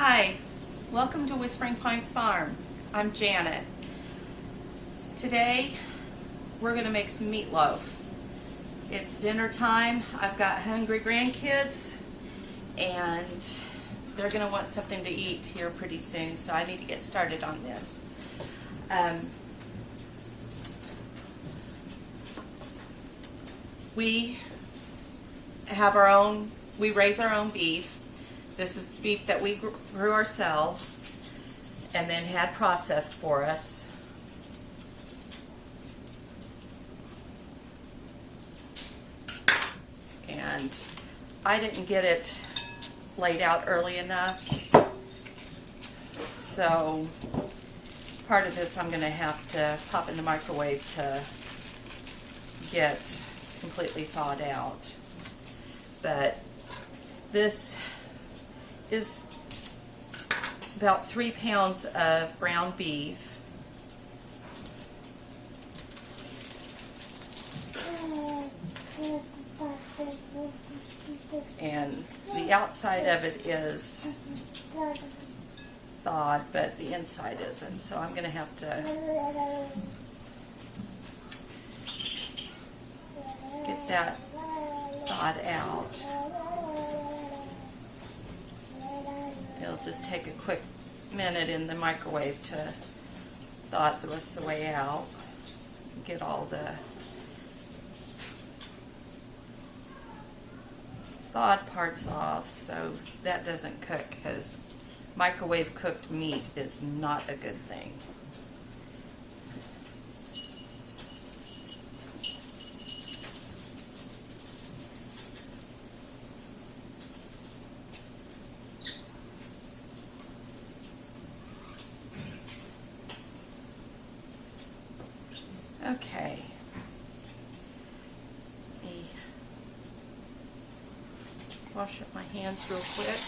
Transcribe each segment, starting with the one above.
Hi, welcome to Whispering Pines Farm. I'm Janet. Today we're going to make some meatloaf. It's dinner time. I've got hungry grandkids and they're going to want something to eat here pretty soon, so I need to get started on this. We raise our own beef. This is beef that we grew ourselves and then had processed for us. And I didn't get it laid out early enough, so part of this I'm going to have to pop in the microwave to get completely thawed out. But this is about 3 pounds of ground beef. And the outside of it is thawed, but the inside isn't. So I'm going to have to get that thawed out. It'll just take a quick minute in the microwave to thaw it the rest of the way out. Get all the thawed parts off so that doesn't cook, because microwave cooked meat is not a good thing. Okay. Let me wash up my hands real quick.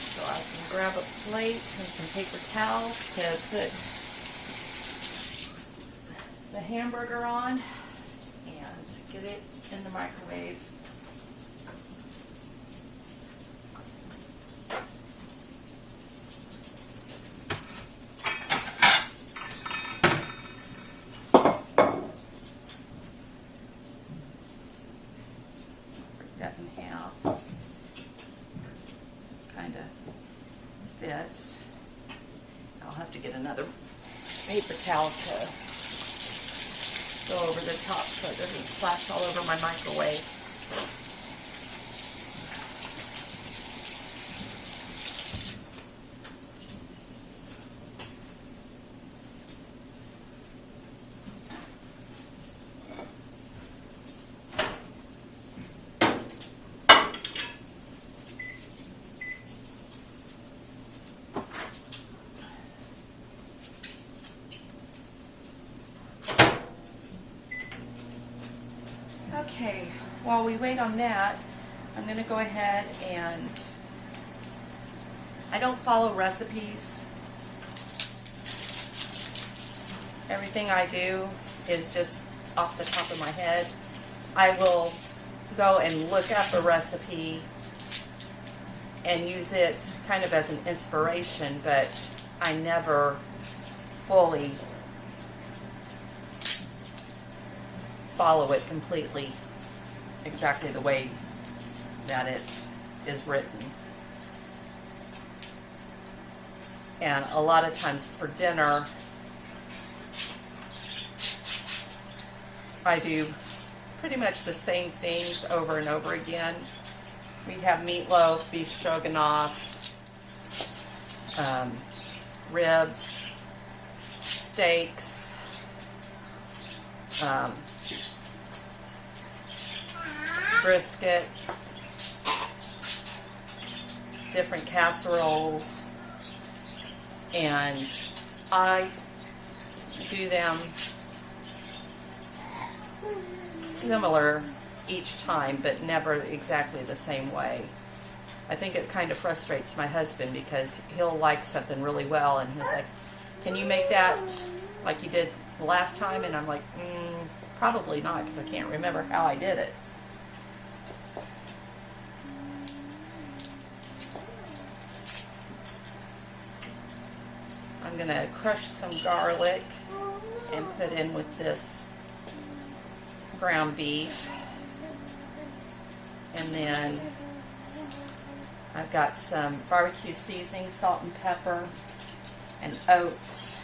So I can grab a plate and some paper towels to put the hamburger on and get it in the microwave. That in half, kind of fits. I'll have to get another paper towel to go over the top so it doesn't splash all over my microwave. Okay, while we wait on that, I'm going to go ahead and I don't follow recipes. Everything I do is just off the top of my head. I will go and look up a recipe and use it kind of as an inspiration, but I never fully follow it completely exactly the way that it is written. And a lot of times for dinner I do pretty much the same things over and over again. We have meatloaf, beef stroganoff, ribs, steaks, brisket, different casseroles, and I do them similar each time, but never exactly the same way. I think it kind of frustrates my husband because he'll like something really well and he's like, can you make that like you did the last time? And I'm like, probably not, because I can't remember how I did it. I'm going to crush some garlic and put in with this ground beef. And then I've got some barbecue seasoning, salt and pepper, and oats.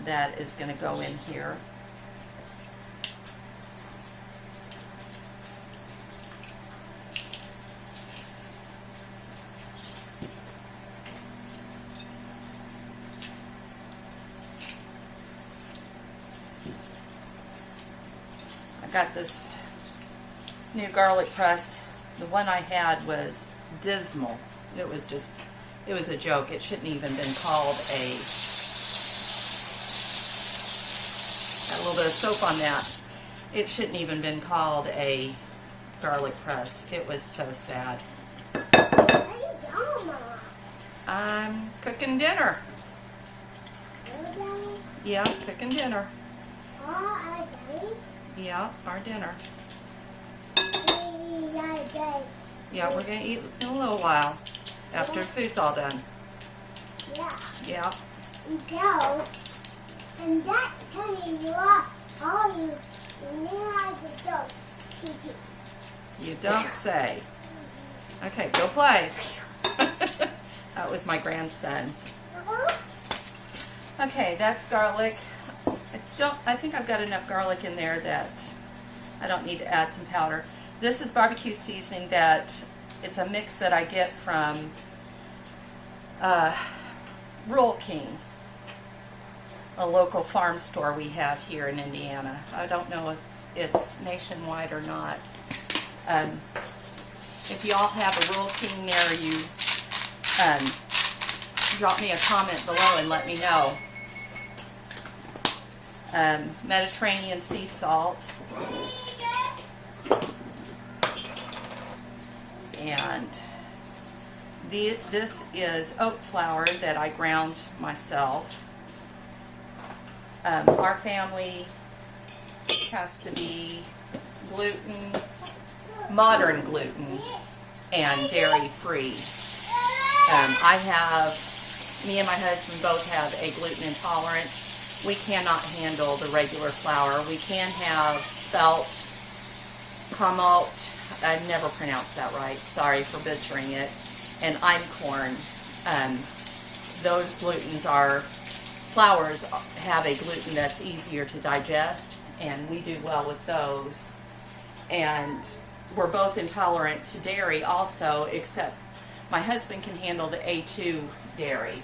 That is going to go in here. I got this new garlic press. The one I had was dismal. It was a joke. It shouldn't even been called a, got a little bit of soap on that. It shouldn't even been called a garlic press. It was so sad. What are you doing, Mama? I'm cooking dinner. Daddy? Yeah, cooking dinner. Oh, Daddy? Yeah, our dinner. Daddy. Yeah, we're going to eat in a little while after food's all done. Yeah. Yeah. No. And that telling you are all you realize the dope. You don't say. Okay, go play. That was my grandson. Okay, that's garlic. I think I've got enough garlic in there that I don't need to add some powder. This is barbecue seasoning that it's a mix that I get from Rural King, a local farm store we have here in Indiana. I don't know if it's nationwide or not. If you all have a Rural King near you, drop me a comment below and let me know. Mediterranean sea salt. And this is oat flour that I ground myself. Our family has to be gluten, modern gluten, and dairy free. Me and my husband both have a gluten intolerance. We cannot handle the regular flour. We can have spelt, kamalt, I never pronounced that right, sorry for butchering it, and einkorn. Those flours have a gluten that's easier to digest, and we do well with those. And we're both intolerant to dairy also, except my husband can handle the A2 dairy.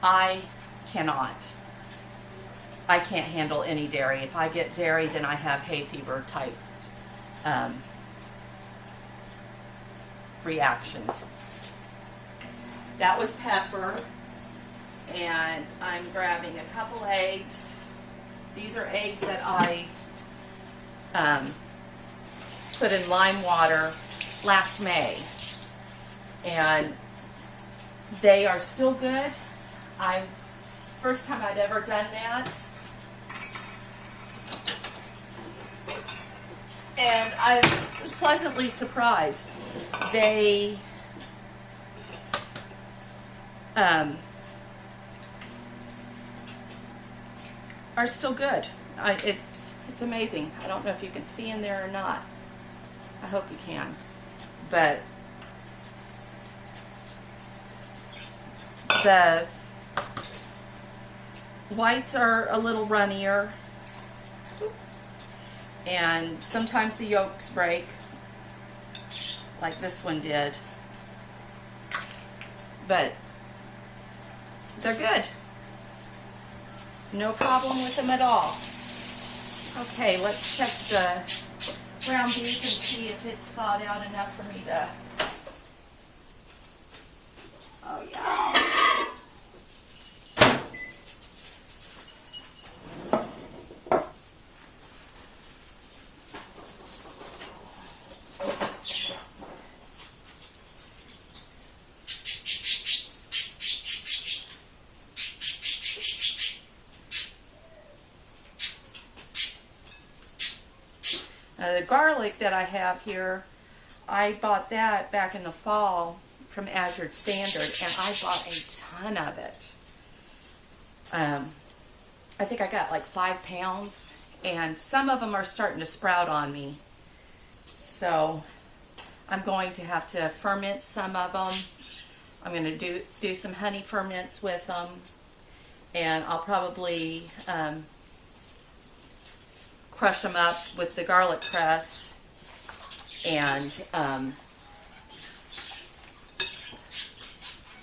I cannot. I can't handle any dairy. If I get dairy, then I have hay fever type reactions. That was pepper, and I'm grabbing a couple eggs. These are eggs that I put in lime water last May, and they are still good. First time I'd ever done that, and I was pleasantly surprised. They are still good. It's amazing. I don't know if you can see in there or not. I hope you can. But the whites are a little runnier, and sometimes the yolks break, like this one did. But they're good. No problem with them at all. Okay, let's check the ground beef and see if it's thawed out enough for me to... Oh yeah. The garlic that I have here, I bought that back in the fall from Azure Standard, and I bought a ton of it. I think I got like 5 pounds, and some of them are starting to sprout on me. So I'm going to have to ferment some of them. I'm going to do some honey ferments with them, and I'll probably crush them up with the garlic press and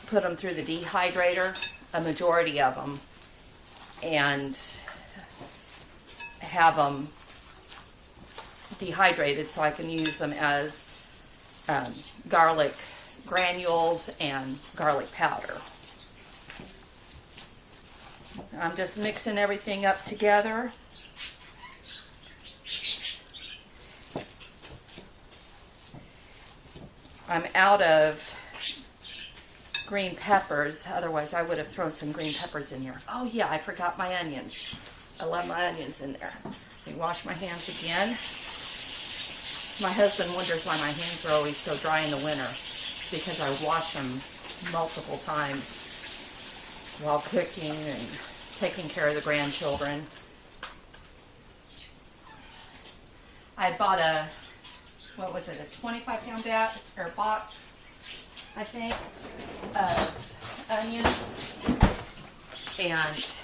put them through the dehydrator, a majority of them, and have them dehydrated so I can use them as garlic granules and garlic powder. I'm just mixing everything up together. I'm out of green peppers, otherwise I would have thrown some green peppers in here. Oh yeah, I forgot my onions. I love my onions in there. Let me wash my hands again. My husband wonders why my hands are always so dry in the winter. It's because I wash them multiple times while cooking and taking care of the grandchildren. I bought a, what was it, a 25-pound bat or box, I think, of onions, and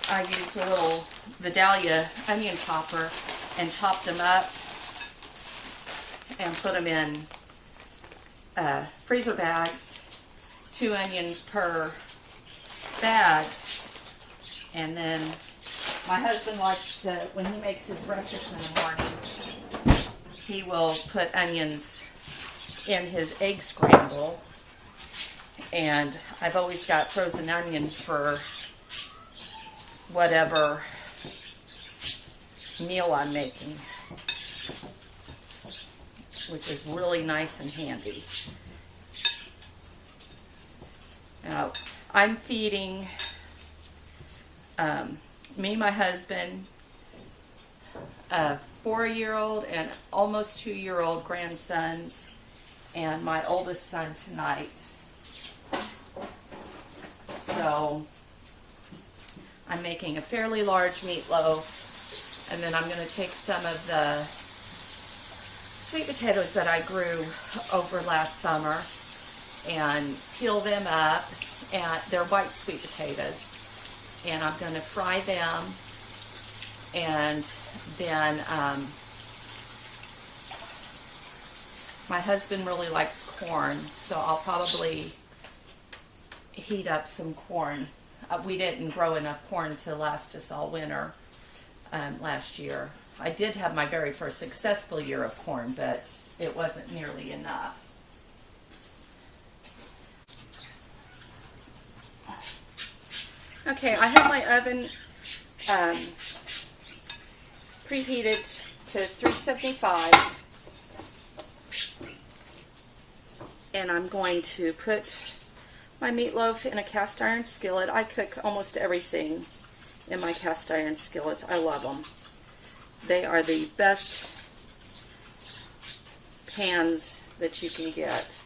I used a little Vidalia onion chopper and chopped them up and put them in freezer bags, 2 onions per bag. And then my husband likes to, when he makes his breakfast in the morning, he will put onions in his egg scramble. And I've always got frozen onions for whatever meal I'm making, which is really nice and handy. Now, I'm feeding me, my husband, a 4-year-old and almost 2-year-old grandsons, and my oldest son tonight. So I'm making a fairly large meatloaf, and then I'm going to take some of the sweet potatoes that I grew over last summer and peel them up, and they're white sweet potatoes, and I'm going to fry them, and then my husband really likes corn, so I'll probably heat up some corn. We didn't grow enough corn to last us all winter last year. I did have my very first successful year of corn, but it wasn't nearly enough. Okay, I have my oven preheated to 375, and I'm going to put my meatloaf in a cast iron skillet. I cook almost everything in my cast iron skillets. I love them. They are the best pans that you can get.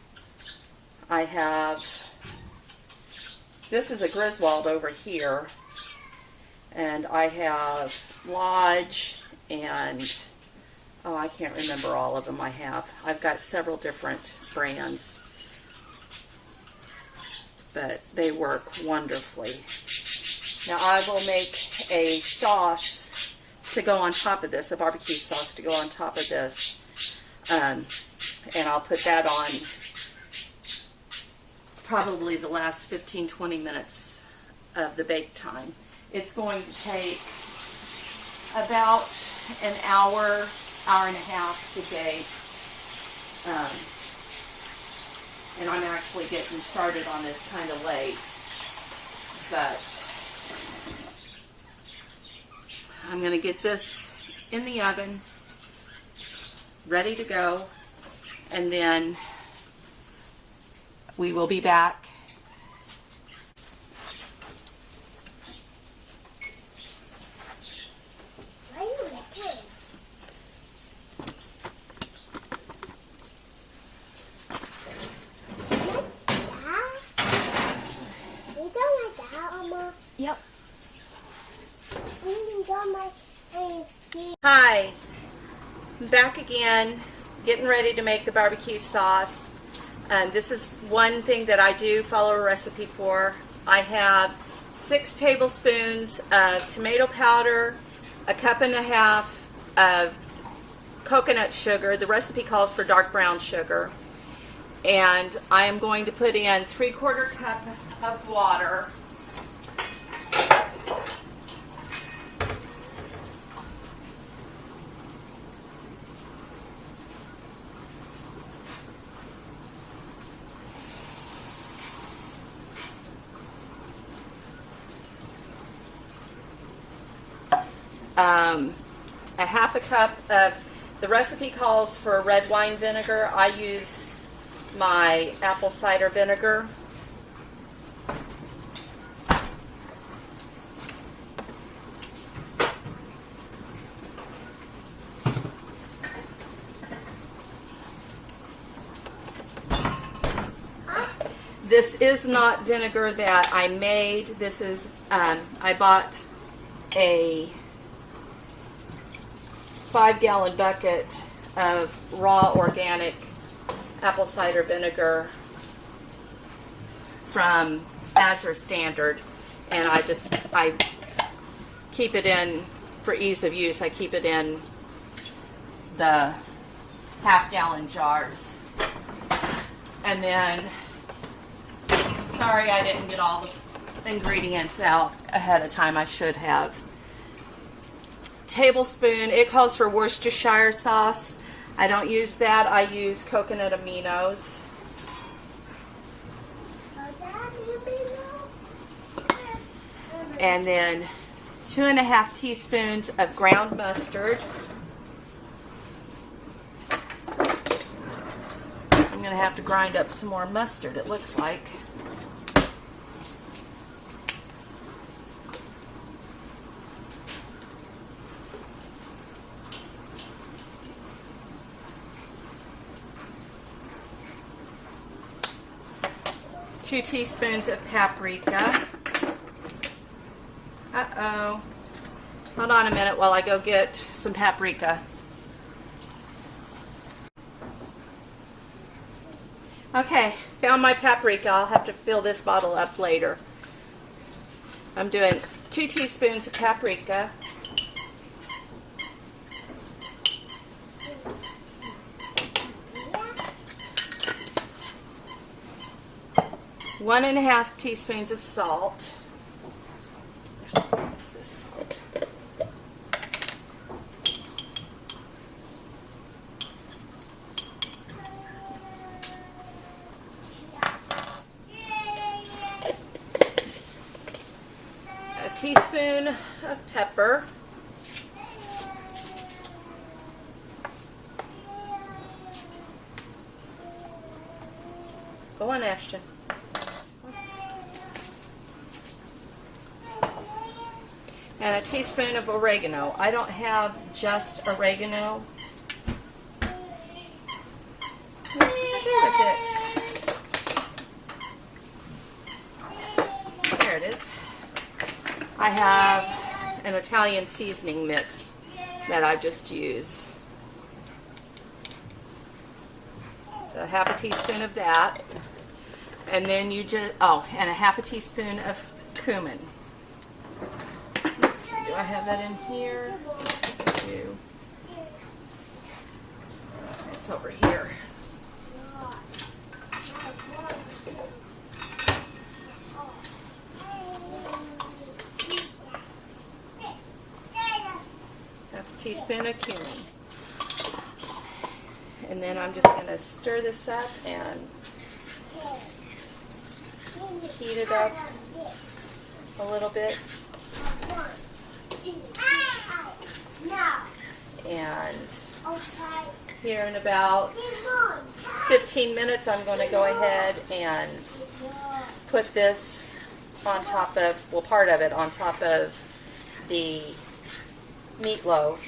I have, this is a Griswold over here, and I have Lodge, and oh, I can't remember all of them I have. I've got several different brands, but they work wonderfully. Now I will make a sauce to go on top of this, a barbecue sauce to go on top of this, and I'll put that on probably the last 15-20 minutes of the bake time. It's going to take about an hour, hour and a half to bake. And I'm actually getting started on this kind of late, but I'm going to get this in the oven, ready to go, and then we will be back. Hi, I'm back again, getting ready to make the barbecue sauce. This is one thing that I do follow a recipe for. I have 6 tablespoons of tomato powder, a cup and a half of coconut sugar. The recipe calls for dark brown sugar. And I am going to put in 3/4 cup of water. A half a cup of, the recipe calls for red wine vinegar. I use my apple cider vinegar. This is not vinegar that I made. This is, I bought a 5-gallon bucket of raw organic apple cider vinegar from Azure Standard, and I keep it in, for ease of use, I keep it in the half-gallon jars. And then, sorry I didn't get all the ingredients out ahead of time, I should have. Tablespoon, it calls for Worcestershire sauce. I don't use that, I use coconut aminos. And then 2½ teaspoons of ground mustard. I'm going to have to grind up some more mustard, it looks like. Two teaspoons of paprika. Uh-oh. Hold on a minute while I go get some paprika. Okay, found my paprika. I'll have to fill this bottle up later. I'm doing 2 teaspoons of paprika. One and a half teaspoons of salt. What's this salt? A teaspoon of pepper. Go on, Ashton. And a teaspoon of oregano. I don't have just oregano. What did I do with it? There it is. I have an Italian seasoning mix that I just use. So ½ teaspoon of that. And then you just, and a ½ teaspoon of cumin. Do I have that in here? I do. It's over here. ½ teaspoon of cumin. And then I'm just going to stir this up and heat it up a little bit. And here in about 15 minutes I'm going to go ahead and put this on top of, well, part of it on top of the meatloaf,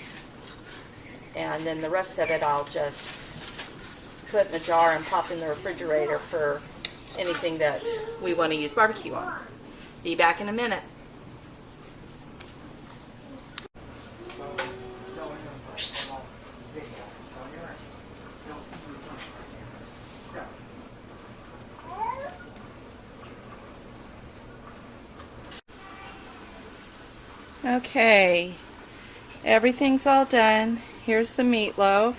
and then the rest of it I'll just put in a jar and pop in the refrigerator for anything that we want to use barbecue on. Be back in a minute. Okay, everything's all done. Here's the meatloaf.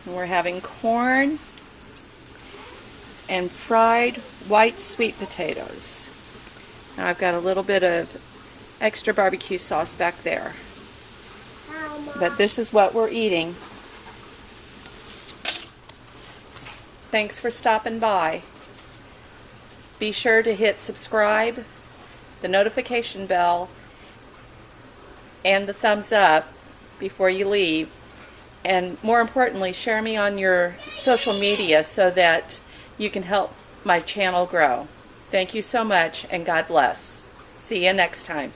And we're having corn and fried white sweet potatoes. Now I've got a little bit of extra barbecue sauce back there. But this is what we're eating. Thanks for stopping by. Be sure to hit subscribe, the notification bell, and the thumbs up before you leave. And more importantly, share me on your social media so that you can help my channel grow. Thank you so much, and God bless. See you next time.